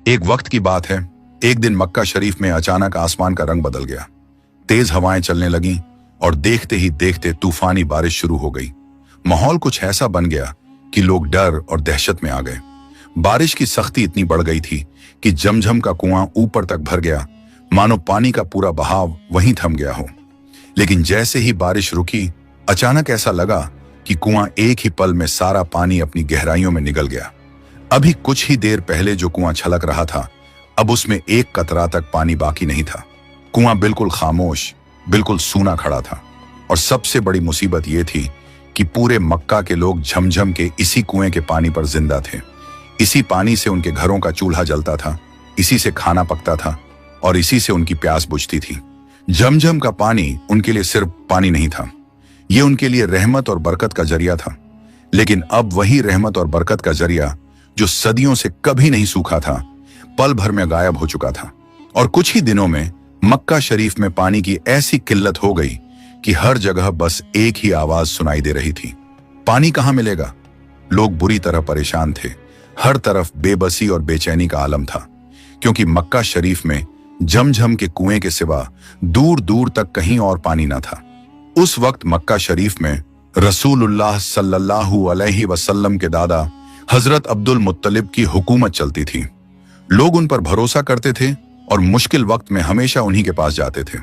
एक वक्त की बात है, एक दिन मक्का शरीफ में अचानक आसमान का रंग बदल गया। तेज हवाएं चलने लगीं और देखते ही देखते तूफानी बारिश शुरू हो गई। माहौल कुछ ऐसा बन गया कि लोग डर और दहशत में आ गए। बारिश की सख्ती इतनी बढ़ गई थी कि जमझम का कुआं ऊपर तक भर गया, मानो पानी का पूरा बहाव वहीं थम गया हो। लेकिन जैसे ही बारिश रुकी, अचानक ऐसा लगा कि कुआं एक ही पल में सारा पानी अपनी गहराइयों में निगल गया। अभी कुछ ही देर पहले जो कुआं छलक रहा था, अब उसमें एक कतरा तक पानी बाकी नहीं था। कुआं बिल्कुल खामोश, बिल्कुल सूना खड़ा था। और सबसे बड़ी मुसीबत यह थी कि पूरे मक्का के लोग झमझम के इसी कुएं के पानी पर जिंदा थे। इसी पानी से उनके घरों का चूल्हा जलता था, इसी से खाना पकता था और इसी से उनकी प्यास बुझती थी। झमझम का पानी उनके लिए सिर्फ पानी नहीं था, ये उनके लिए रहमत और बरकत का जरिया था। लेकिन अब वही रहमत और बरकत का जरिया जो सदियों से कभी नहीं सूखा था, पल भर में गायब हो चुका था। और कुछ ही दिनों में मक्का शरीफ में पानी की ऐसी किल्लत हो गई कि हर जगह बस एक ही आवाज सुनाई दे रही थी, पानी कहां मिलेगा। लोग बुरी तरह परेशान थे, हर तरफ बेबसी और बेचैनी का आलम था, क्योंकि मक्का शरीफ में झमझम के कुएं के सिवा दूर दूर तक कहीं और पानी न था। उस वक्त मक्का शरीफ में रसूलुल्लाह सल्लल्लाहु अलैहि वसल्लम के दादा हजरत अब्दुल मुत्तलिब की हुकूमत चलती थी। लोग उन पर भरोसा करते थे और मुश्किल वक्त में हमेशा उन्हीं के पास जाते थे।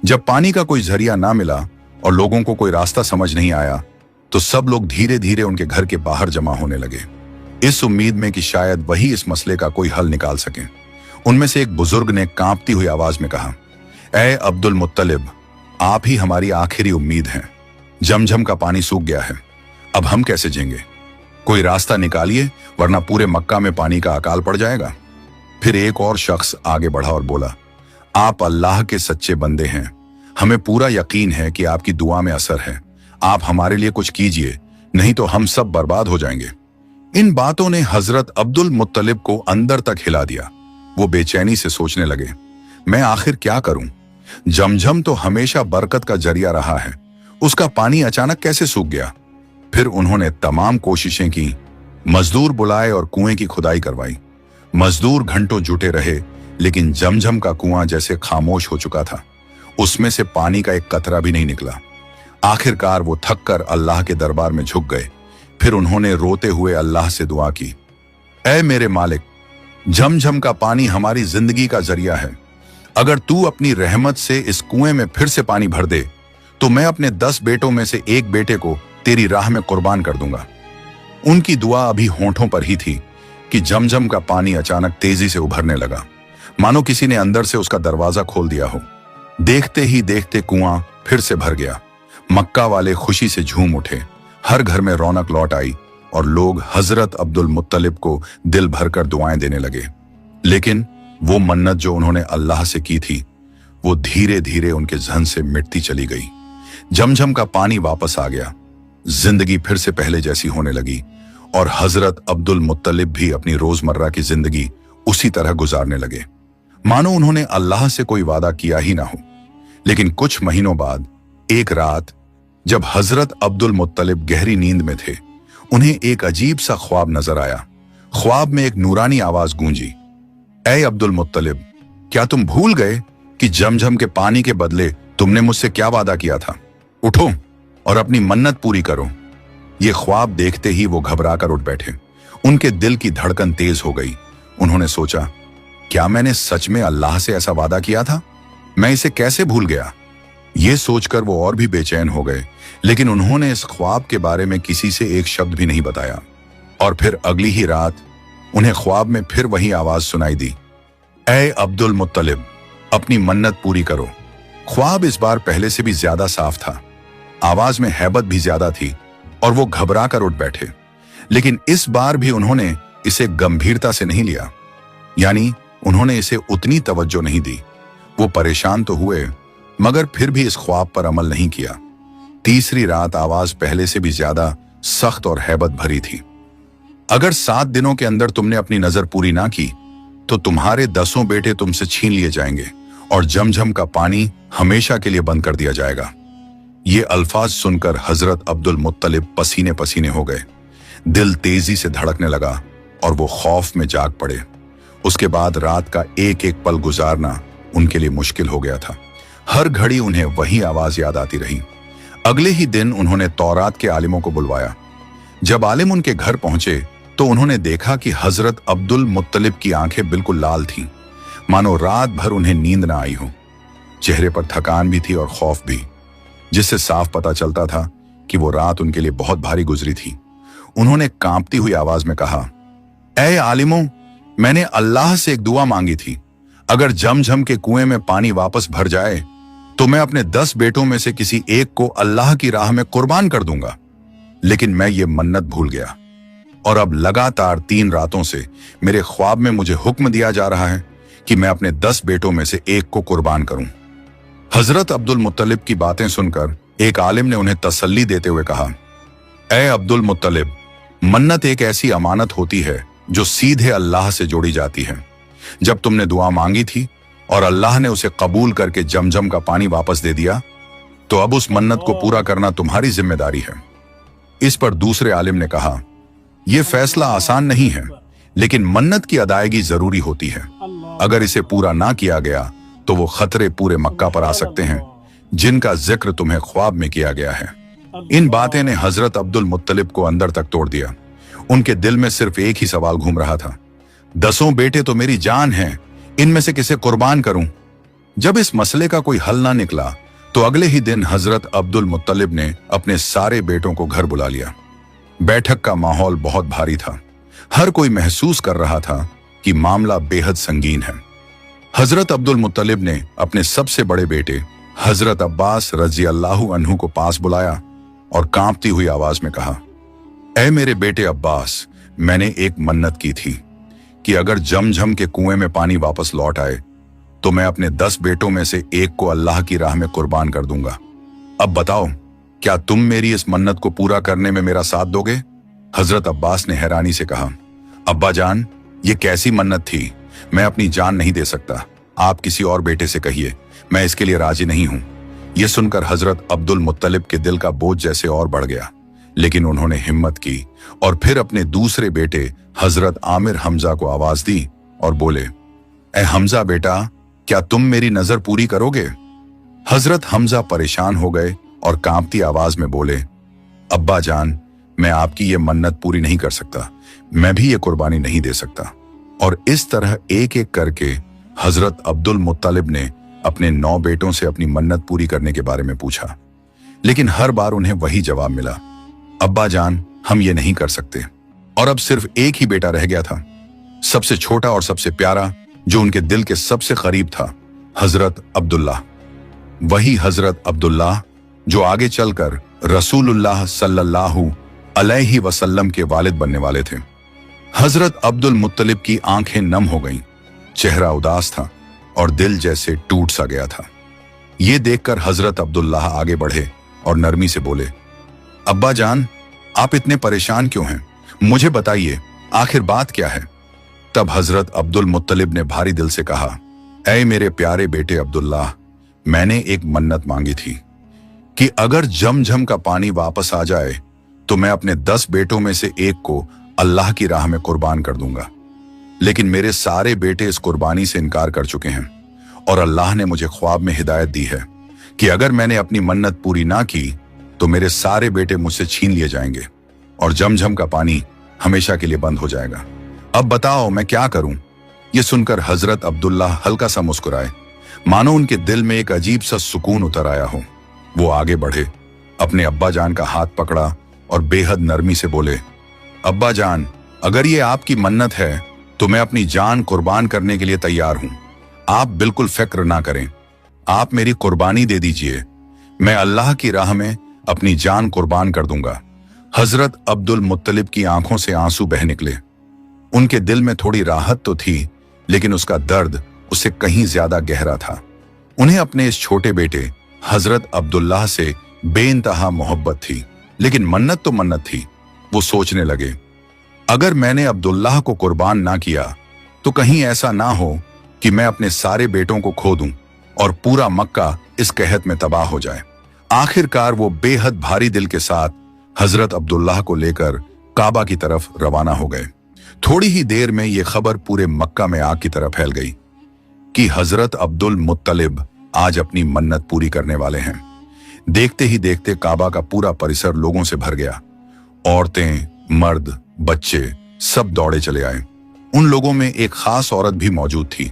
जब पानी का कोई जरिया ना मिला और लोगों को कोई रास्ता समझ नहीं आया, तो सब लोग धीरे धीरे उनके घर के बाहर जमा होने लगे, इस उम्मीद में कि शायद वही इस मसले का कोई हल निकाल सके। उनमें से एक बुजुर्ग ने कांपती हुई आवाज में कहा, ए अब्दुल मुत्तलिब, आप ही हमारी आखिरी उम्मीद हैं। झमझम का पानी सूख गया है, अब हम कैसे जिएंगे? कोई रास्ता निकालिए, वरना पूरे मक्का में पानी का अकाल पड़ जाएगा। फिर एक और शख्स आगे बढ़ा और बोला, आप अल्लाह के सच्चे बंदे हैं, हमें पूरा यकीन है कि आपकी दुआ में असर है। आप हमारे लिए कुछ कीजिए, नहीं तो हम सब बर्बाद हो जाएंगे। इन बातों ने हजरत अब्दुल मुत्तलिब को अंदर तक हिला दिया। वो बेचैनी से सोचने लगे, मैं आखिर क्या करूं? झमझम तो हमेशा बरकत का जरिया रहा है, उसका पानी अचानक कैसे सूख गया? फिर उन्होंने तमाम कोशिशें की, मजदूर बुलाए और कुएं की खुदाई करवाई। मजदूर घंटों जुटे रहे, लेकिन झमझम का कुआं जैसे खामोश हो चुका था, उसमें से पानी का एक कतरा भी नहीं निकला। आखिरकार वो थककर अल्लाह के दरबार में झुक गए। फिर उन्होंने रोते हुए अल्लाह से दुआ की, ऐ मेरे मालिक, झमझम का पानी हमारी जिंदगी का जरिया है। अगर तू अपनी रहमत से इस कुएं में फिर से पानी भर दे, तो मैं अपने 10 बेटों में से एक बेटे को तेरी राह में कुर्बान कर दूंगा। उनकी दुआ अभी होंठों पर ही थी कि झमझम का पानी अचानक तेजी से उभरने लगा, मानो किसी ने अंदर से उसका दरवाजा खोल दिया हो। देखते ही देखते कुआं फिर से भर गया। मक्का वाले खुशी से झूम उठे, हर घर में रौनक लौट आई और लोग हजरत अब्दुल मुत्तलिब को दिल भरकर दुआएं देने लगे। लेकिन वो मन्नत जो उन्होंने अल्लाह से की थी, वो धीरे धीरे उनके जहन से मिटती चली गई। झमझम का पानी वापस आ गया, जिंदगी फिर से पहले जैसी होने लगी और हजरत अब्दुल मुत्तलिब भी अपनी रोजमर्रा की जिंदगी उसी तरह गुजारने लगे, मानो उन्होंने अल्लाह से कोई वादा किया ही ना हो। लेकिन कुछ महीनों बाद एक रात, जब हजरत अब्दुल मुत्तलिब गहरी नींद में थे, उन्हें एक अजीब सा ख्वाब नजर आया। ख्वाब में एक नूरानी आवाज गूंजी, ऐ अब्दुल मुत्तलिब, क्या तुम भूल गए कि झमझम के पानी के बदले तुमने मुझसे क्या वादा किया था? उठो और अपनी मन्नत पूरी करो। ये ख्वाब देखते ही वो घबरा कर उठ बैठे। उनके दिल की धड़कन तेज हो गई। उन्होंने सोचा, क्या मैंने सच में अल्लाह से ऐसा वादा किया था? मैं इसे कैसे भूल गया? ये सोचकर वो और भी बेचैन हो गए, लेकिन उन्होंने इस ख्वाब के बारे में किसी से एक शब्द भी नहीं बताया। और फिर अगली ही रात उन्हें ख्वाब में फिर वही आवाज सुनाई दी, ऐ अब्दुल मुत्तलिब, अपनी मन्नत पूरी करो। ख्वाब इस बार पहले से भी ज्यादा साफ था, आवाज में हैबत भी ज्यादा थी और वो घबरा कर उठ बैठे। लेकिन इस बार भी उन्होंने इसे गंभीरता से नहीं लिया, यानी उन्होंने इसे उतनी तवज्जो नहीं दी। वो परेशान तो हुए, मगर फिर भी इस ख्वाब पर अमल नहीं किया। तीसरी रात आवाज पहले से भी ज्यादा सख्त और हैबत भरी थी, अगर 7 दिनों के अंदर तुमने अपनी नजर पूरी ना की, तो तुम्हारे 10 बेटे तुमसे छीन लिए जाएंगे और झमझम का पानी हमेशा के लिए बंद कर दिया जाएगा। ये अल्फाज सुनकर हजरत अब्दुल मुत्तलिब पसीने पसीने हो गए। दिल तेजी से धड़कने लगा और वो खौफ में जाग पड़े। उसके बाद रात का एक एक पल गुजारना उनके लिए मुश्किल हो गया था। हर घड़ी उन्हें वही आवाज याद आती रही। अगले ही दिन उन्होंने तौरात के आलिमों को बुलवाया। जब आलिम उनके घर पहुंचे तो उन्होंने देखा कि हजरत अब्दुल मुत्तलिब की आंखें बिल्कुल लाल थीं, मानो रात भर उन्हें नींद ना आई हो। चेहरे पर थकान भी थी और खौफ भी, जिससे साफ पता चलता था कि वो रात उनके लिए बहुत भारी गुजरी थी। उन्होंने कांपती हुई आवाज में कहा, ऐ आलिमों, मैंने अल्लाह से एक दुआ मांगी थी। अगर जमझम के कुएं में पानी वापस भर जाए तो मैं अपने 10 बेटों में से किसी एक को अल्लाह की राह में कुर्बान कर दूंगा। लेकिन मैं ये मन्नत भूल गया और अब लगातार 3 रातों से मेरे ख्वाब में मुझे हुक्म दिया जा रहा है कि मैं अपने 10 बेटों में से एक को कुर्बान करूं। हजरत अब्दुल मुत्तलिब की बातें सुनकर एक आलिम ने उन्हें तसल्ली देते हुए कहा, ऐ अब्दुल मुत्तलिब, मन्नत एक ऐसी अमानत होती है जो सीधे अल्लाह से जोड़ी जाती है। जब तुमने दुआ मांगी थी और अल्लाह ने उसे कबूल करके जमजम का पानी वापस दे दिया, तो अब उस मन्नत को पूरा करना तुम्हारी जिम्मेदारी है। इस पर दूसरे आलिम ने कहा, यह फैसला आसान नहीं है, लेकिन मन्नत की अदायगी जरूरी होती है। अगर इसे पूरा ना किया गया तो वो खतरे पूरे मक्का पर आ सकते हैं, जिनका जिक्र तुम्हें ख्वाब में किया गया है। इन बातें ने हजरत अब्दुल मुत्तलिब को अंदर तक तोड़ दिया। उनके दिल में सिर्फ एक ही सवाल घूम रहा था, 10 बेटे तो मेरी जान हैं, इनमें से किसे कुर्बान करूं? जब इस मसले का कोई हल ना निकला तो अगले ही दिन हजरत अब्दुल मुत्तलिब ने अपने सारे बेटों को घर बुला लिया। बैठक का माहौल बहुत भारी था। हर कोई महसूस कर रहा था कि मामला बेहद संगीन है। हजरत अब्दुल मुत्तलिब ने अपने सबसे बड़े बेटे हजरत अब्बास रजी अल्लाहु अन्हु को पास बुलाया और कांपती हुई आवाज में कहा, ऐ मेरे बेटे अब्बास, मैंने एक मन्नत की थी कि अगर जमझम के कुएं में पानी वापस लौट आए तो मैं अपने 10 बेटों में से एक को अल्लाह की राह में कुर्बान कर दूंगा। अब बताओ, क्या तुम मेरी इस मन्नत को पूरा करने में मेरा साथ दोगे? हजरत अब्बास ने हैरानी से कहा, अब्बा जान, ये कैसी मन्नत थी? मैं अपनी जान नहीं दे सकता। आप किसी और बेटे से कहिए, मैं इसके लिए राजी नहीं हूं। यह सुनकर हजरत अब्दुल मुत्तलिब के दिल का बोझ जैसे और बढ़ गया, लेकिन उन्होंने हिम्मत की और फिर अपने दूसरे बेटे हजरत आमिर हमजा को आवाज दी और बोले, ए हमजा बेटा, क्या तुम मेरी नजर पूरी करोगे? हजरत हमजा परेशान हो गए और कांपती आवाज में बोले, अब्बा जान, मैं आपकी ये मन्नत पूरी नहीं कर सकता। मैं भी ये कुर्बानी नहीं दे सकता। और इस तरह एक एक करके हजरत अब्दुल मुत्तलिब ने अपने 9 बेटों से अपनी मन्नत पूरी करने के बारे में पूछा, लेकिन हर बार उन्हें वही जवाब मिला, अब्बा जान, हम ये नहीं कर सकते। और अब सिर्फ एक ही बेटा रह गया था, सबसे छोटा और सबसे प्यारा, जो उनके दिल के सबसे करीब था, हजरत अब्दुल्लाह। वही हजरत अब्दुल्लाह जो आगे चलकर रसूलुल्लाह सल्लल्लाहु अलैहि वसल्लम के वालिद बनने वाले थे। हजरत अब्दुल मुत्तलिब की आंखें नम हो गईं, चेहरा उदास था और दिल जैसे टूट सा गया था। ये देखकर हजरत अब्दुल्लाह आगे बढ़े और नरमी से बोले, अब्बा जान, आप इतने परेशान क्यों हैं? मुझे बताइए, आखिर बात क्या है? तब हजरत अब्दुल मुत्तलिब ने भारी दिल से कहा, ऐ मेरे प्यारे बेटे अब्दुल्लाह, मैंने एक मन्नत मांगी थी कि अगर जमझम का पानी वापस आ जाए तो मैं अपने 10 बेटों में से एक को अल्लाह की राह में कुर्बान कर दूंगा। लेकिन मेरे सारे बेटे इस कुर्बानी से इनकार कर चुके हैं और अल्लाह ने मुझे ख्वाब में हिदायत दी है कि अगर मैंने अपनी मन्नत पूरी ना की तो मेरे सारे बेटे मुझसे छीन लिए जाएंगे और जमझम का पानी हमेशा के लिए बंद हो जाएगा। अब बताओ, मैं क्या करूं? यह सुनकर हजरत अब्दुल्लाह हल्का सा मुस्कुराए, मानो उनके दिल में एक अजीब सा सुकून उतर आया हो। वो आगे बढ़े, अपने अब्बा जान का हाथ पकड़ा और बेहद नरमी से बोले, अब्बा जान, अगर ये आपकी मन्नत है तो मैं अपनी जान कुर्बान करने के लिए तैयार हूं। आप बिल्कुल फिक्र ना करें, आप मेरी कुर्बानी दे दीजिए, मैं अल्लाह की राह में अपनी जान कुर्बान कर दूंगा। हजरत अब्दुल मुत्तलिब की आंखों से आंसू बह निकले। उनके दिल में थोड़ी राहत तो थी, लेकिन उसका दर्द उससे कहीं ज्यादा गहरा था। उन्हें अपने इस छोटे बेटे हजरत अब्दुल्लाह से बेइंतहा मोहब्बत थी, लेकिन मन्नत तो मन्नत थी। वो सोचने लगे, अगर मैंने अब्दुल्लाह को कुर्बान ना किया तो कहीं ऐसा ना हो कि मैं अपने सारे बेटों को खो दूं और पूरा मक्का इस कहत में तबाह हो जाए। आखिरकार वो बेहद भारी दिल के साथ हजरत अब्दुल्लाह को लेकर काबा की तरफ रवाना हो गए। थोड़ी ही देर में यह खबर पूरे मक्का में आग की तरह फैल गई कि हजरत अब्दुल मुत्तलिब आज अपनी मन्नत पूरी करने वाले हैं। देखते ही देखते काबा का पूरा परिसर लोगों से भर गया। औरतें, मर्द, बच्चे सब दौड़े चले आए। उन लोगों में एक खास औरत भी मौजूद थी,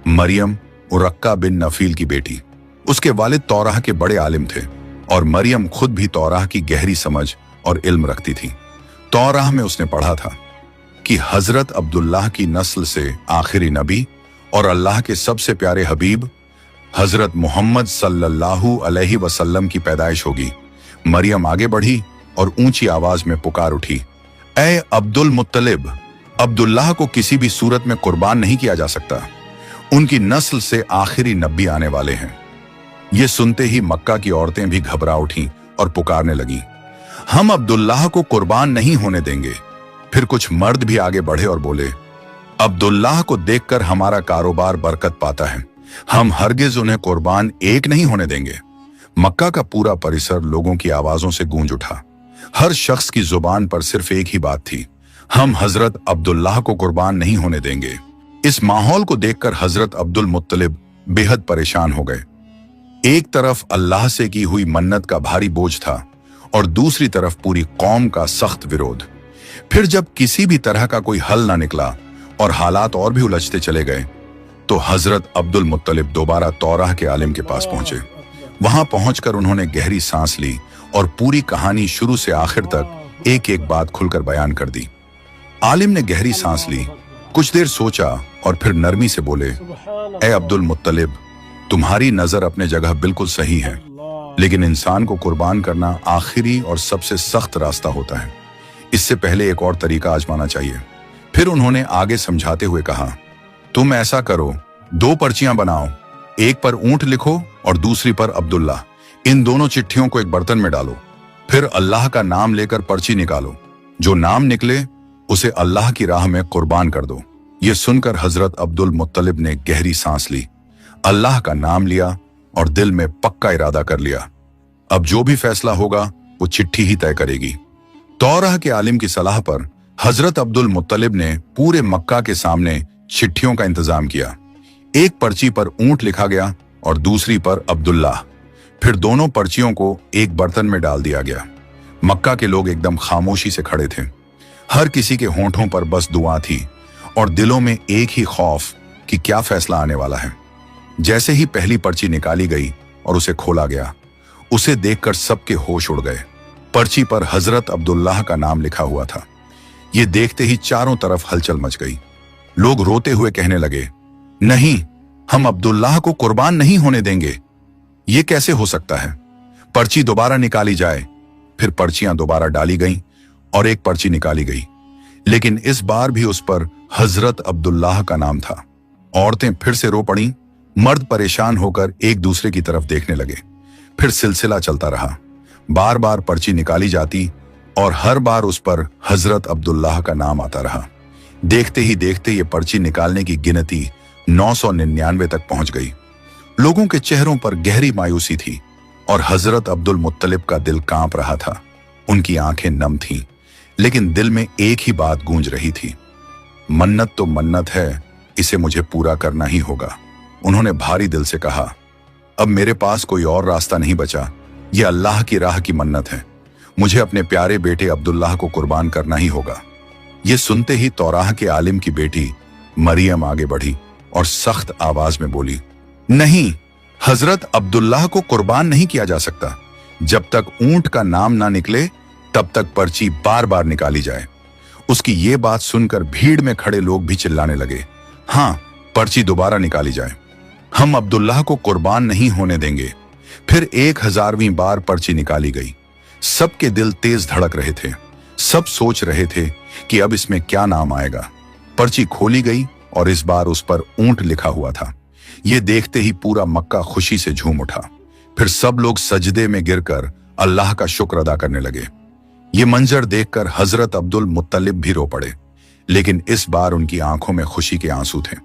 मरियम उरक्का बिन नफील की बेटी। उसके वालिद तौराह के बड़े आलिम थे और मरियम खुद भी तौराह की गहरी समझ और इल्म रखती थी। तौराह में उसने पढ़ा था कि हजरत अब्दुल्लाह की नस्ल से आखिरी नबी और अल्लाह के सबसे प्यारे हबीब हजरत मोहम्मद सल्लल्लाहु अलैहि वसल्लम की पैदाइश होगी। मरियम आगे बढ़ी और ऊंची आवाज में पुकार उठी, ऐ अब्दुल मुत्तलिब, अब्दुल्लाह को किसी भी सूरत में कुर्बान नहीं किया जा सकता। उनकी नस्ल से आखिरी नबी आने वाले हैं। ये सुनते ही मक्का की औरतें भी घबरा उठीं और पुकारने लगीं, हम अब्दुल्लाह को कुर्बान नहीं होने देंगे। फिर कुछ मर्द भी आगे बढ़े और बोले, अब्दुल्लाह को देखकर हमारा कारोबार बरकत पाता है, हम हरगिज उन्हें कुर्बान एक नहीं होने देंगे। मक्का का पूरा परिसर लोगों की आवाजों से गूंज उठा। हर शख्स की जुबान पर सिर्फ एक ही बात थी, हम हजरत अब्दुल्लाह को कुर्बान नहीं होने देंगे। इस माहौल को देखकर हजरत अब्दुल मुत्तलिब बेहद परेशान हो गए। एक तरफ अल्लाह से की हुई मन्नत का भारी बोझ था और दूसरी तरफ पूरी कौम का सख्त विरोध। फिर जब किसी भी तरह का कोई हल ना निकला और हालात और भी उलझते चले गए, तो हजरत अब्दुल मुत्तलिब दोबारा तौराह के आलिम के पास पहुंचे। वहां पहुंचकर उन्होंने गहरी सांस ली और पूरी कहानी शुरू से आखिर तक एक एक बात खुलकर बयान कर दी। आलिम ने गहरी सांस ली, कुछ देर सोचा और फिर नरमी से बोले, ए अब्दुल मुत्तलिब, तुम्हारी नजर अपने जगह बिल्कुल सही है, लेकिन इंसान को कुर्बान करना आखिरी और सबसे सख्त रास्ता होता है। इससे पहले एक और तरीका आजमाना चाहिए। फिर उन्होंने आगे समझाते हुए कहा, तुम ऐसा करो, 2 पर्चियां बनाओ, एक पर ऊंट लिखो और दूसरी पर अब्दुल्ला। इन दोनों चिट्ठियों को एक बर्तन में डालो, फिर अल्लाह का नाम लेकर पर्ची निकालो। जो नाम निकले उसे अल्लाह की राह में कुर्बान कर दो। यह सुनकर हजरत अब्दुल मुत्तलिब ने गहरी सांस ली, अल्लाह का नाम लिया और दिल में पक्का इरादा कर लिया, अब जो भी फैसला होगा वो चिट्ठी ही तय करेगी। तौराह के आलिम की सलाह पर हजरत अब्दुल मुत्तलिब ने पूरे मक्का के सामने चिट्ठियों का इंतजाम किया। एक पर्ची पर ऊंट लिखा गया और दूसरी पर अब्दुल्ला। फिर दोनों पर्चियों को एक बर्तन में डाल दिया गया। मक्का के लोग एकदम खामोशी से खड़े थे। हर किसी के होंठों पर बस दुआ थी और दिलों में एक ही खौफ कि क्या फैसला आने वाला है। जैसे ही पहली पर्ची निकाली गई और उसे खोला गया, उसे देखकर सबके होश उड़ गए। पर्ची पर हजरत अब्दुल्लाह का नाम लिखा हुआ था। ये देखते ही चारों तरफ हलचल मच गई। लोग रोते हुए कहने लगे, नहीं, हम अब्दुल्लाह को कुर्बान नहीं होने देंगे। ये कैसे हो सकता है? पर्ची दोबारा निकाली जाए। फिर पर्चियां दोबारा डाली गईं और एक पर्ची निकाली गई, लेकिन इस बार भी उस पर हजरत अब्दुल्लाह का नाम था। औरतें फिर से रो पड़ीं, मर्द परेशान होकर एक दूसरे की तरफ देखने लगे। फिर सिलसिला चलता रहा। बार बार पर्ची निकाली जाती और हर बार उस पर हजरत अब्दुल्लाह का नाम आता रहा। देखते ही देखते ये पर्ची निकालने की गिनती 999 तक पहुंच गई। लोगों के चेहरों पर गहरी मायूसी थी और हजरत अब्दुल मुत्तलिब का दिल कांप रहा था। उनकी आंखें नम थीं, लेकिन दिल में एक ही बात गूंज रही थी, मन्नत तो मन्नत है, इसे मुझे पूरा करना ही होगा। उन्होंने भारी दिल से कहा, अब मेरे पास कोई और रास्ता नहीं बचा, यह अल्लाह की राह की मन्नत है, मुझे अपने प्यारे बेटे अब्दुल्लाह को कुर्बान करना ही होगा। यह सुनते ही तौराह के आलिम की बेटी मरियम आगे बढ़ी और सख्त आवाज में बोली, नहीं, हजरत अब्दुल्लाह को कुर्बान नहीं किया जा सकता। जब तक ऊंट का नाम ना निकले तब तक पर्ची बार बार निकाली जाए। उसकी ये बात सुनकर भीड़ में खड़े लोग भी चिल्लाने लगे, हाँ, पर्ची दोबारा निकाली जाए, हम अब्दुल्लाह को कुर्बान नहीं होने देंगे। फिर 1000वीं बार पर्ची निकाली गई। सबके दिल तेज धड़क रहे थे। सब सोच रहे थे कि अब इसमें क्या नाम आएगा। पर्ची खोली गई और इस बार उस पर ऊंट लिखा हुआ था। ये देखते ही पूरा मक्का खुशी से झूम उठा। फिर सब लोग सजदे में गिरकर अल्लाह का शुक्र अदा करने लगे। ये मंजर देखकर हजरत अब्दुल मुत्तलिब भी रो पड़े, लेकिन इस बार उनकी आंखों में खुशी के आंसू थे।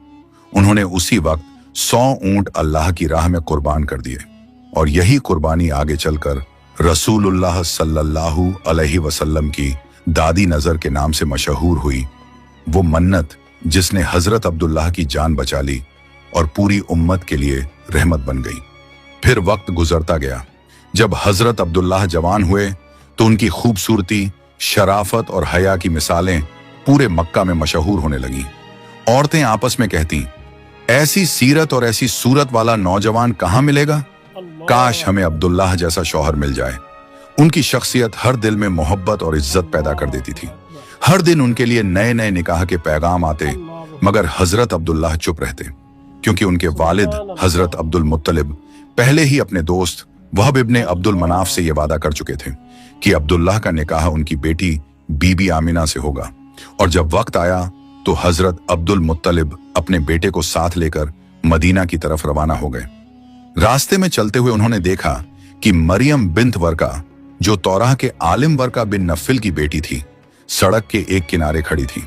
उन्होंने उसी वक्त 100 ऊंट अल्लाह की राह में कुर्बान कर दिए और यही कुर्बानी आगे चलकर रसूलुल्लाह सल्लल्लाहु अलैहि वसल्लम की दादी नजर के नाम से मशहूर हुई वो मन्नत जिसने हजरत अब्दुल्लाह की जान बचा ली और पूरी उम्मत के लिए रहमत बन गई। फिर वक्त गुजरता गया। जब हजरत अब्दुल्लाह जवान हुए तो उनकी खूबसूरती, शराफत और हया की मिसालें पूरे मक्का में मशहूर होने लगीं। औरतें आपस में कहती, ऐसी सीरत और ऐसी सूरत वाला नौजवान कहाँ मिलेगा? काश हमें अब्दुल्लाह जैसा शौहर मिल जाए। उनकी शख्सियत हर दिल में मोहब्बत और इज्जत पैदा कर देती थी। हर दिन उनके लिए नए नए निकाह के पैगाम आते, मगर हजरत अब्दुल्लाह चुप रहते, क्योंकि उनके वालिद हजरत अब्दुल मुत्तलिब पहले ही अपने दोस्त वहब इब्ने अब्दुल मनाफ से यह वादा कर चुके थे कि अब्दुल्लाह का निकाह उनकी बेटी बीबी आमिना से होगा। और जब वक्त आया तो हजरत अब्दुल मुत्तलिब अपने बेटे को साथ लेकर मदीना की तरफ रवाना हो गए। रास्ते में चलते हुए उन्होंने देखा कि मरियम बिन्त वर्का, जो तौराह के आलिम वर्का बिन नफिल की बेटी थी, सड़क के एक किनारे खड़ी थी।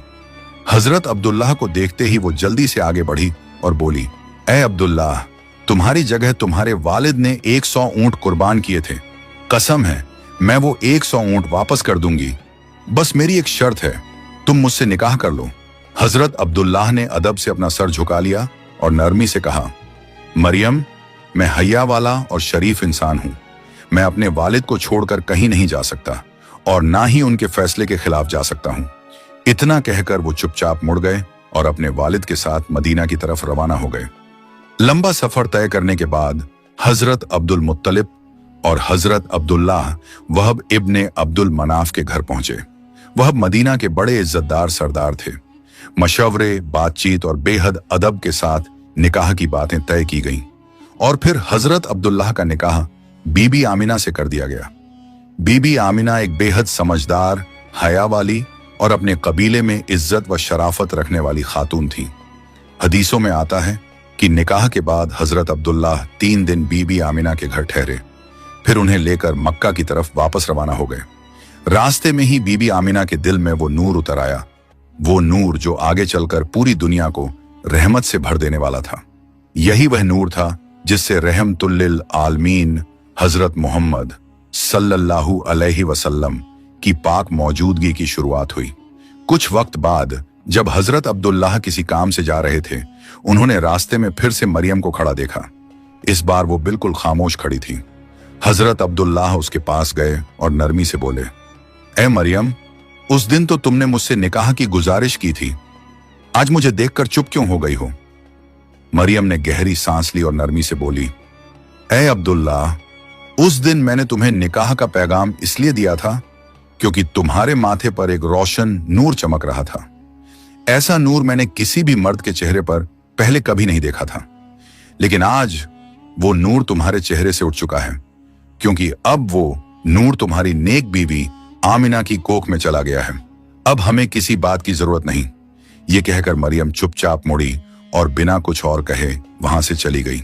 हजरत अब्दुल्लाह को देखते ही वो जल्दी से आगे बढ़ी और बोली, ए अब्दुल्लाह, तुम्हारी जगह तुम्हारे वालिद ने 100 ऊंट कुर्बान किए थे। कसम है मैं वो 100 ऊंट वापस कर दूंगी। बस मेरी एक शर्त है, तुम मुझसे निकाह कर लो। हजरत अब्दुल्लाह ने अदब से अपना सर झुका लिया और नरमी से कहा, मरियम, मैं हया वाला और शरीफ इंसान हूं। मैं अपने वालिद को छोड़कर कहीं नहीं जा सकता और ना ही उनके फैसले के खिलाफ जा सकता हूं। इतना कहकर वो चुपचाप मुड़ गए और अपने वालिद के साथ मदीना की तरफ रवाना हो गए। लंबा सफर तय करने के बाद हजरत अब्दुल मुत्तलिब और हजरत अब्दुल्लाह वहब इब्ने अब्दुल मनाफ के घर पहुंचे। वहब मदीना के बड़े इज्जतदार सरदार थे। मशवरे, बातचीत और बेहद अदब के साथ निकाह की बातें तय की गईं और फिर हजरत अब्दुल्लाह का निकाह बीबी आमिना से कर दिया गया। बीबी आमिना एक बेहद समझदार, हया वाली और अपने कबीले में इज्जत व शराफत रखने वाली खातून थी। हदीसों में आता है कि निकाह के बाद हजरत अब्दुल्लाह 3 दिन बीबी आमिना के घर ठहरे, फिर उन्हें लेकर मक्का की तरफ वापस रवाना हो गए। रास्ते में ही बीबी आमिना के दिल में वो नूर उतर आया, वो नूर जो आगे चलकर पूरी दुनिया को रहमत से भर देने वाला था। यही वह नूर था जिससे रहमतुल्लिल आलमीन हजरत मोहम्मद सल्लल्लाहु अलैहि वसल्लम की पाक मौजूदगी की शुरुआत हुई। कुछ वक्त बाद जब हजरत अब्दुल्लाह किसी काम से जा रहे थे, उन्होंने रास्ते में फिर से मरियम को खड़ा देखा। इस बार वो बिल्कुल खामोश खड़ी थी। हजरत अब्दुल्लाह उसके पास गए और नरमी से बोले, ए मरियम, उस दिन तो तुमने मुझसे निकाह की गुजारिश की थी, आज मुझे देखकर चुप क्यों हो गई हो? मरियम ने गहरी सांस ली और नरमी से बोली, ए अब्दुल्लाह, उस दिन मैंने तुम्हें निकाह का पैगाम इसलिए दिया था क्योंकि तुम्हारे माथे पर एक रोशन नूर चमक रहा था। ऐसा नूर मैंने किसी भी मर्द के चेहरे पर पहले कभी नहीं देखा था। लेकिन आज वो नूर तुम्हारे चेहरे से उठ चुका है, क्योंकि अब वो नूर तुम्हारी नेक बीवी आमिना की कोख में चला गया है। अब हमें किसी बात की जरूरत नहीं। ये कहकर मरियम चुपचाप मुड़ी और बिना कुछ और कहे वहां से चली गई।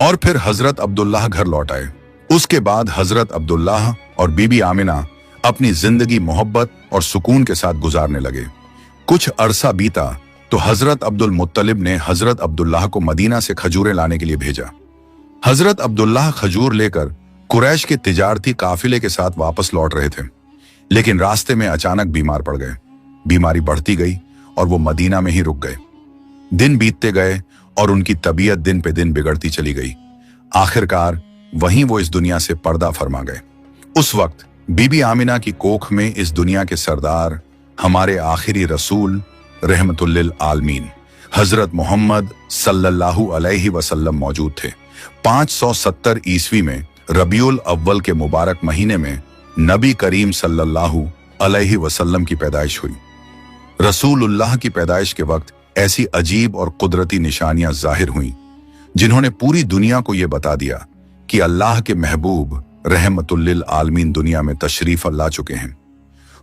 और फिर हजरत अब्दुल्लाह घर लौट आए। उसके बाद हजरत अब्दुल्लाह और बीबी आमिना अपनी जिंदगी मोहब्बत और सुकून के साथ गुजारने लगे। कुछ अरसा बीता तो हजरत अब्दुल मुत्तलिब ने हजरत अब्दुल्लाह को मदीना से खजूरें लाने के लिए भेजा। हजरत अब्दुल्लाह खजूर लेकर कुरैश के तिजारती काफिले के साथ वापस लौट रहे थे, लेकिन रास्ते में अचानक बीमार पड़ गए। बीमारी बढ़ती गई और वो मदीना में ही रुक गए। दिन बीतते गए और उनकी तबीयत दिन पे दिन बिगड़ती चली गई। आखिरकार वहीं वो इस दुनिया से पर्दा फरमा गए। उस वक्त बीबी आमिना की कोख में इस दुनिया के सरदार, हमारे आखिरी रसूल रहमतुल्लिल आलमीन हजरत मोहम्मद सल्लल्लाहु अलैहि वसल्लम मौजूद थे। 570 ईस्वी में रबीउल अव्वल के मुबारक महीने में नबी करीम सल्लल्लाहु अलैहि वसल्लम की पैदाइश हुई। रसूलुल्लाह की पैदाइश के वक्त ऐसी अजीब और कुदरती निशानियां जाहिर हुईं, जिन्होंने पूरी दुनिया को यह बता दिया कि अल्लाह के महबूब रहमतुल्लिल आलमीन दुनिया में तशरीफ ला चुके हैं।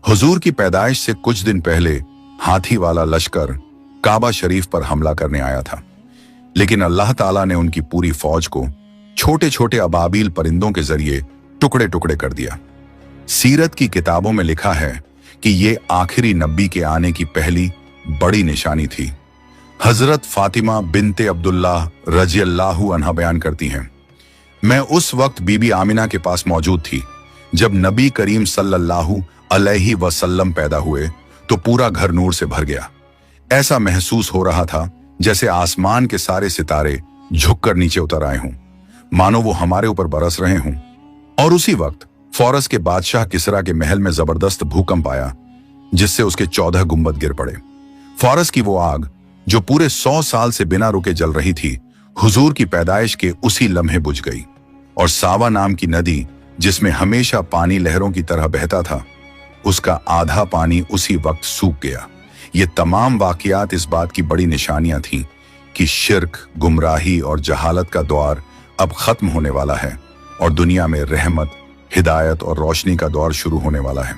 हुजूर की पैदाइश से कुछ दिन पहले हाथी वाला लश्कर काबा शरीफ पर हमला करने आया था, लेकिन अल्लाह ताला ने उनकी पूरी फौज को छोटे छोटे अबाबील परिंदों के जरिए टुकड़े टुकड़े कर दिया। सीरत की किताबों में लिखा है कि ये आखिरी नबी के आने की पहली बड़ी निशानी थी। हजरत फातिमा बिनते अब्दुल्लाह रज़ियल्लाहु अन्हा बयान करती हैं, मैं उस वक्त बीबी आमिना के पास मौजूद थी जब नबी करीम सल्लल्लाहु अलैहि वसल्लम पैदा हुए तो पूरा घर नूर से भर गया। ऐसा महसूस हो रहा था जैसे आसमान के सारे सितारे झुककर नीचे उतर आए हों, मानो वो हमारे ऊपर बरस रहे हों। और उसी वक्त फारस के बादशाह किसरा के महल में जबरदस्त भूकंप आया, जिससे उसके 14 गुंबद गिर पड़े। फारस की वो आग जो पूरे 100 साल से बिना रुके जल रही थी, हुजूर की पैदाइश के उसी लम्हे बुझ गई, और सावा नाम की नदी जिसमें हमेशा पानी लहरों की तरह बहता था, उसका आधा पानी उसी वक्त सूख गया। ये तमाम वाकयात इस बात की बड़ी निशानियां थीं कि शिर्क, गुमराही और जहालत का दौर अब खत्म होने वाला है और दुनिया में रहमत, हिदायत और रोशनी का दौर शुरू होने वाला है।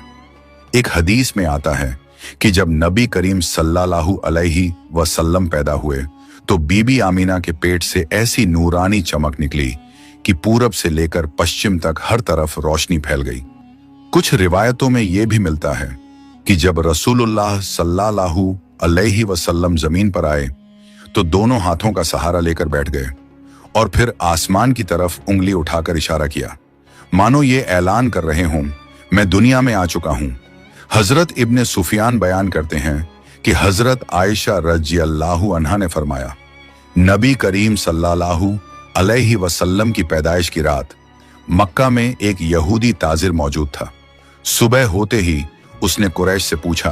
एक हदीस में आता है कि जब नबी करीम सल्लल्लाहु अलैहि वसल्लम पैदा हुए तो बीबी आमीना के पेट से ऐसी नूरानी चमक निकली कि पूरब से लेकर पश्चिम तक हर तरफ रोशनी फैल गई। कुछ रिवायतों में यह भी मिलता है कि जब रसूलुल्लाह सल्लल्लाहु अलैहि वसल्लम जमीन पर आए तो दोनों हाथों का सहारा लेकर बैठ गए और फिर आसमान की तरफ उंगली उठाकर इशारा किया, मानो ये ऐलान कर रहे हों, मैं दुनिया में आ चुका हूं। हजरत इब्ने सुफियान बयान करते हैं कि हजरत आयशा रज़ियल्लाहु अन्हा ने फरमाया, नबी करीम सल्लल्लाहु अलैहि वसल्लम की पैदाइश की रात मक्का में एक यहूदी ताजिर मौजूद था। सुबह होते ही उसने कुरैश से पूछा,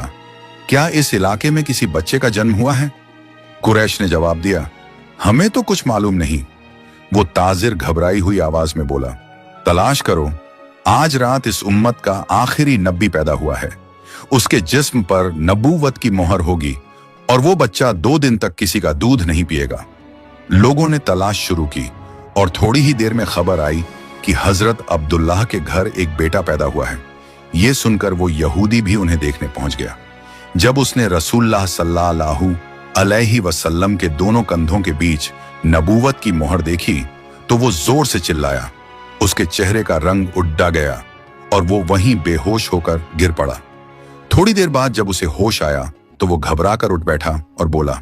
क्या इस इलाके में किसी बच्चे का जन्म हुआ है? कुरैश ने जवाब दिया, हमें तो कुछ मालूम नहीं। वो ताजिर घबराई हुई आवाज में बोला, तलाश करो, आज रात इस उम्मत का आखिरी नबी पैदा हुआ है। उसके जिस्म पर नबूवत की मोहर होगी और वो बच्चा 2 दिन तक किसी का दूध नहीं पिएगा। लोगों ने तलाश शुरू की और थोड़ी ही देर में खबर आई कि हजरत अब्दुल्लाह के घर एक बेटा पैदा हुआ है। ये सुनकर वो यहूदी भी उन्हें देखने पहुंच गया। जब उसने रसूलुल्लाह सल्लल्लाहु अलैहि वसल्लम के दोनों कंधों के बीच नबूवत की मोहर देखी तो वो जोर से चिल्लाया। उसके चेहरे का रंग उड़ गया और वो वहीं बेहोश होकर गिर पड़ा। थोड़ी देर बाद जब उसे होश आया तो वो घबरा कर उठ बैठा और बोला,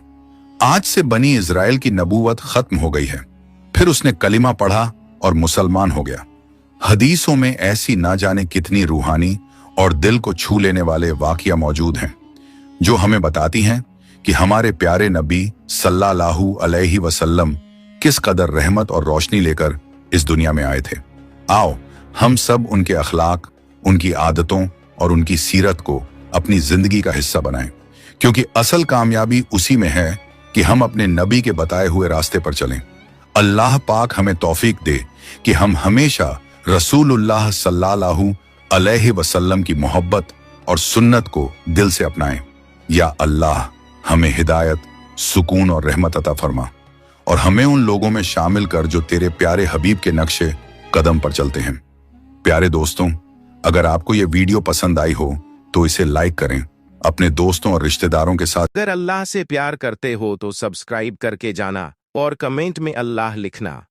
आज से बनी इजराइल की नबूवत खत्म हो गई है। फिर उसने कलिमा पढ़ा और मुसलमान हो गया। हदीसों में ऐसी ना जाने कितनी रूहानी और दिल को छू लेने वाले वाकया मौजूद हैं जो हमें बताती हैं कि हमारे प्यारे नबी सल्लल्लाहु अलैहि वसल्लम किस कदर रहमत और रोशनी लेकर इस दुनिया में आए थे। आओ हम सब उनके अखलाक, उनकी आदतों और उनकी सीरत को अपनी जिंदगी का हिस्सा बनाएं, क्योंकि असल कामयाबी उसी में है कि हम अपने नबी के बताए हुए रास्ते पर चलें। अल्लाह पाक हमें तौफीक दे कि हम हमेशा रसूलुल्लाह सल्लल्लाहु अलैहि वसल्लम की मोहब्बत और सुन्नत को दिल से अपनाएं। या अल्लाह हमें हिदायत, सुकून और रहमत अता फरमा और हमें उन लोगों में शामिल कर जो तेरे प्यारे हबीब के नक्शे कदम पर चलते हैं। प्यारे दोस्तों, अगर आपको ये वीडियो पसंद आई हो तो इसे लाइक करें, अपने दोस्तों और रिश्तेदारों के साथ। अगर अल्लाह से प्यार करते हो तो सब्सक्राइब करके जाना और कमेंट में अल्लाह लिखना।